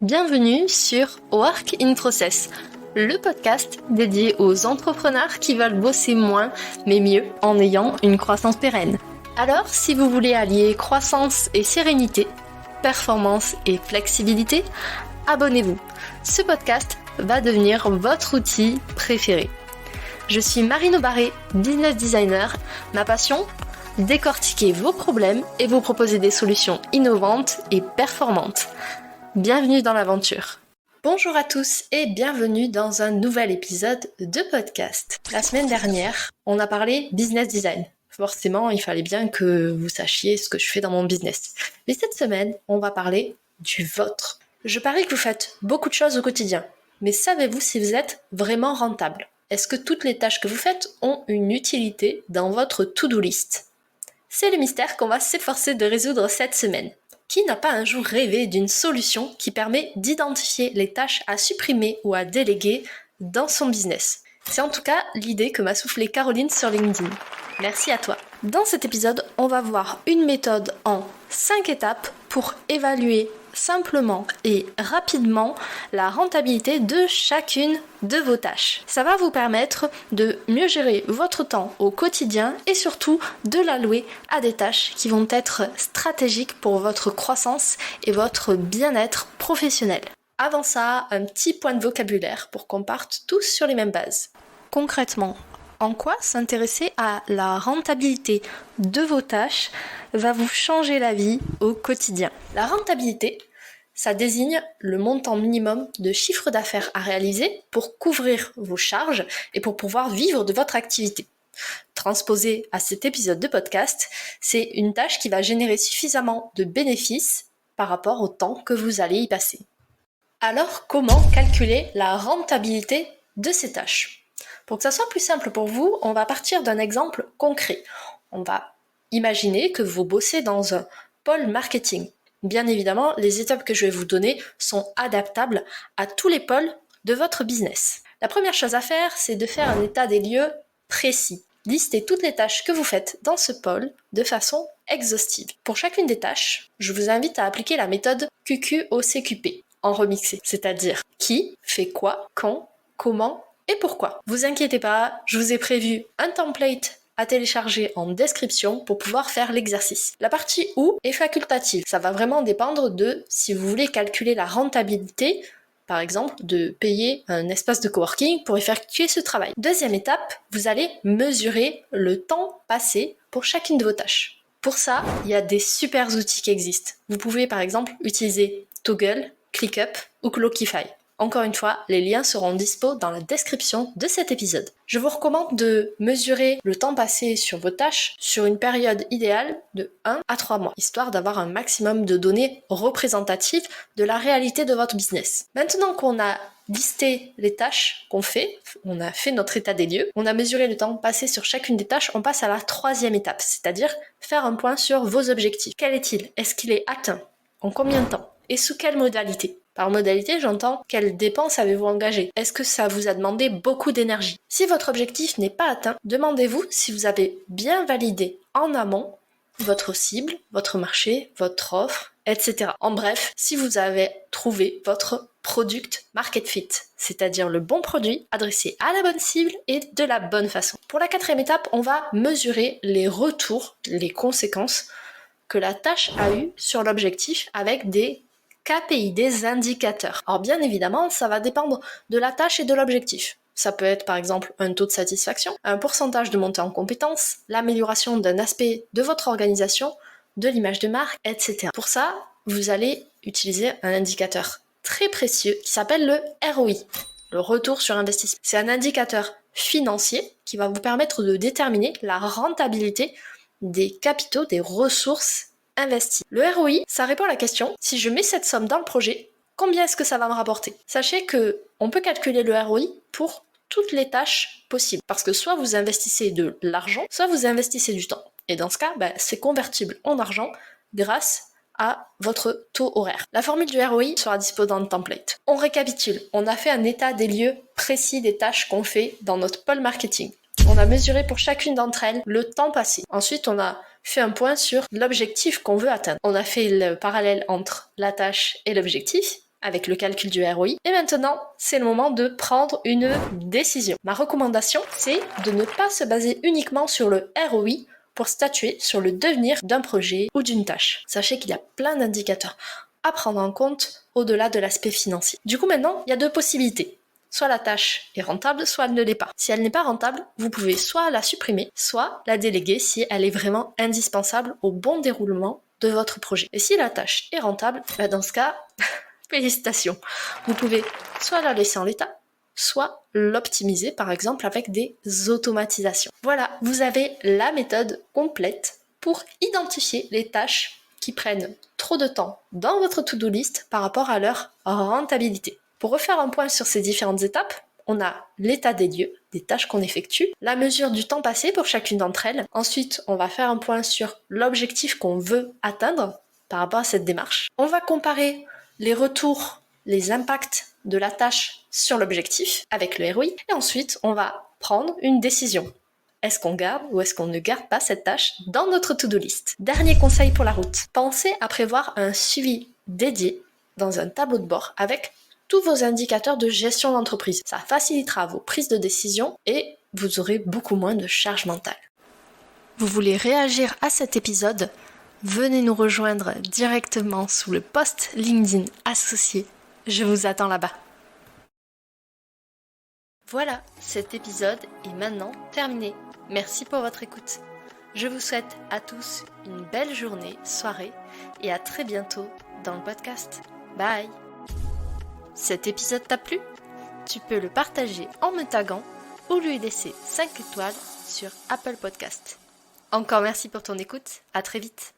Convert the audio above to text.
Bienvenue sur Work in Process, le podcast dédié aux entrepreneurs qui veulent bosser moins mais mieux en ayant une croissance pérenne. Alors, si vous voulez allier croissance et sérénité, performance et flexibilité, abonnez-vous. Ce podcast va devenir votre outil préféré. Je suis Marine Aubaré, business designer. Ma passion ? Décortiquer vos problèmes et vous proposer des solutions innovantes et performantes. Bienvenue dans l'aventure. Bonjour à tous et bienvenue dans un nouvel épisode de podcast. La semaine dernière, on a parlé business design. Forcément, il fallait bien que vous sachiez ce que je fais dans mon business. Mais cette semaine, on va parler du vôtre. Je parie que vous faites beaucoup de choses au quotidien. Mais savez-vous si vous êtes vraiment rentable ? Est-ce que toutes les tâches que vous faites ont une utilité dans votre to-do list ? C'est le mystère qu'on va s'efforcer de résoudre cette semaine. Qui n'a pas un jour rêvé d'une solution qui permet d'identifier les tâches à supprimer ou à déléguer dans son business ? C'est en tout cas l'idée que m'a soufflée Caroline sur LinkedIn. Merci à toi. Dans cet épisode, on va voir une méthode en 5 étapes pour évaluer simplement et rapidement la rentabilité de chacune de vos tâches. Ça va vous permettre de mieux gérer votre temps au quotidien et surtout de l'allouer à des tâches qui vont être stratégiques pour votre croissance et votre bien-être professionnel. Avant ça, un petit point de vocabulaire pour qu'on parte tous sur les mêmes bases. Concrètement, en quoi s'intéresser à la rentabilité de vos tâches va vous changer la vie au quotidien. La rentabilité, ça désigne le montant minimum de chiffre d'affaires à réaliser pour couvrir vos charges et pour pouvoir vivre de votre activité. Transposé à cet épisode de podcast, c'est une tâche qui va générer suffisamment de bénéfices par rapport au temps que vous allez y passer. Alors, comment calculer la rentabilité de ces tâches ? Pour que ça soit plus simple pour vous, on va partir d'un exemple concret. On va imaginer que vous bossez dans un pôle marketing. Bien évidemment, les étapes que je vais vous donner sont adaptables à tous les pôles de votre business. La première chose à faire, c'est de faire un état des lieux précis. Listez toutes les tâches que vous faites dans ce pôle de façon exhaustive. Pour chacune des tâches, je vous invite à appliquer la méthode QQOCQP en remixé, c'est-à-dire qui fait quoi, quand, comment et pourquoi. Vous inquiétez pas, je vous ai prévu un template à télécharger en description pour pouvoir faire l'exercice. La partie où est facultative. Ça va vraiment dépendre de si vous voulez calculer la rentabilité, par exemple, de payer un espace de coworking pour effectuer ce travail. Deuxième étape, vous allez mesurer le temps passé pour chacune de vos tâches. Pour ça, il y a des super outils qui existent. Vous pouvez par exemple utiliser Toggle, ClickUp ou Clockify. Encore une fois, les liens seront dispo dans la description de cet épisode. Je vous recommande de mesurer le temps passé sur vos tâches sur une période idéale de 1 à 3 mois, histoire d'avoir un maximum de données représentatives de la réalité de votre business. Maintenant qu'on a listé les tâches qu'on fait, on a fait notre état des lieux, on a mesuré le temps passé sur chacune des tâches, on passe à la troisième étape, c'est-à-dire faire un point sur vos objectifs. Quel est-il ? Est-ce qu'il est atteint ? En combien de temps ? Et sous quelle modalité ? Par modalité, j'entends quelles dépenses avez-vous engagées ? Est-ce que ça vous a demandé beaucoup d'énergie ? Si votre objectif n'est pas atteint, demandez-vous si vous avez bien validé en amont votre cible, votre marché, votre offre, etc. En bref, si vous avez trouvé votre product market fit, c'est-à-dire le bon produit adressé à la bonne cible et de la bonne façon. Pour la quatrième étape, on va mesurer les retours, les conséquences que la tâche a eu sur l'objectif avec des KPI, des indicateurs. Alors bien évidemment, ça va dépendre de la tâche et de l'objectif. Ça peut être par exemple un taux de satisfaction, un pourcentage de montée en compétences, l'amélioration d'un aspect de votre organisation, de l'image de marque, etc. Pour ça, vous allez utiliser un indicateur très précieux qui s'appelle le ROI, le retour sur investissement. C'est un indicateur financier qui va vous permettre de déterminer la rentabilité des capitaux, des ressources investies. Le ROI, ça répond à la question, si je mets cette somme dans le projet, combien est-ce que ça va me rapporter ? Sachez que on peut calculer le ROI pour toutes les tâches possibles. Parce que soit vous investissez de l'argent, soit vous investissez du temps. Et dans ce cas, c'est convertible en argent grâce à votre taux horaire. La formule du ROI sera dispo dans le template. On récapitule. On a fait un état des lieux précis des tâches qu'on fait dans notre pôle marketing. On a mesuré pour chacune d'entre elles le temps passé. Ensuite, on a fait un point sur l'objectif qu'on veut atteindre. On a fait le parallèle entre la tâche et l'objectif. avec le calcul du ROI. Et maintenant, c'est le moment de prendre une décision. Ma recommandation, c'est de ne pas se baser uniquement sur le ROI pour statuer sur le devenir d'un projet ou d'une tâche. Sachez qu'il y a plein d'indicateurs à prendre en compte au-delà de l'aspect financier. Du coup, maintenant, il y a 2 possibilités. Soit la tâche est rentable, soit elle ne l'est pas. Si elle n'est pas rentable, vous pouvez soit la supprimer, soit la déléguer si elle est vraiment indispensable au bon déroulement de votre projet. Et si la tâche est rentable, dans ce cas, félicitations. Vous pouvez soit la laisser en l'état, soit l'optimiser par exemple avec des automatisations. Voilà, vous avez la méthode complète pour identifier les tâches qui prennent trop de temps dans votre to-do list par rapport à leur rentabilité. Pour refaire un point sur ces différentes étapes, on a l'état des lieux, des tâches qu'on effectue, la mesure du temps passé pour chacune d'entre elles. Ensuite, on va faire un point sur l'objectif qu'on veut atteindre par rapport à cette démarche. On va comparer les retours, les impacts de la tâche sur l'objectif avec le ROI. Et ensuite, on va prendre une décision. Est-ce qu'on garde ou est-ce qu'on ne garde pas cette tâche dans notre to-do list? Dernier conseil pour la route. Pensez à prévoir un suivi dédié dans un tableau de bord avec tous vos indicateurs de gestion d'entreprise. Ça facilitera vos prises de décision et vous aurez beaucoup moins de charge mentale. Vous voulez réagir à cet épisode? Venez nous rejoindre directement sous le post LinkedIn associé. Je vous attends là-bas. Voilà, cet épisode est maintenant terminé. Merci pour votre écoute. Je vous souhaite à tous une belle journée, soirée et à très bientôt dans le podcast. Bye! Cet épisode t'a plu? Tu peux le partager en me taguant ou lui laisser 5 étoiles sur Apple Podcast. Encore merci pour ton écoute, à très vite.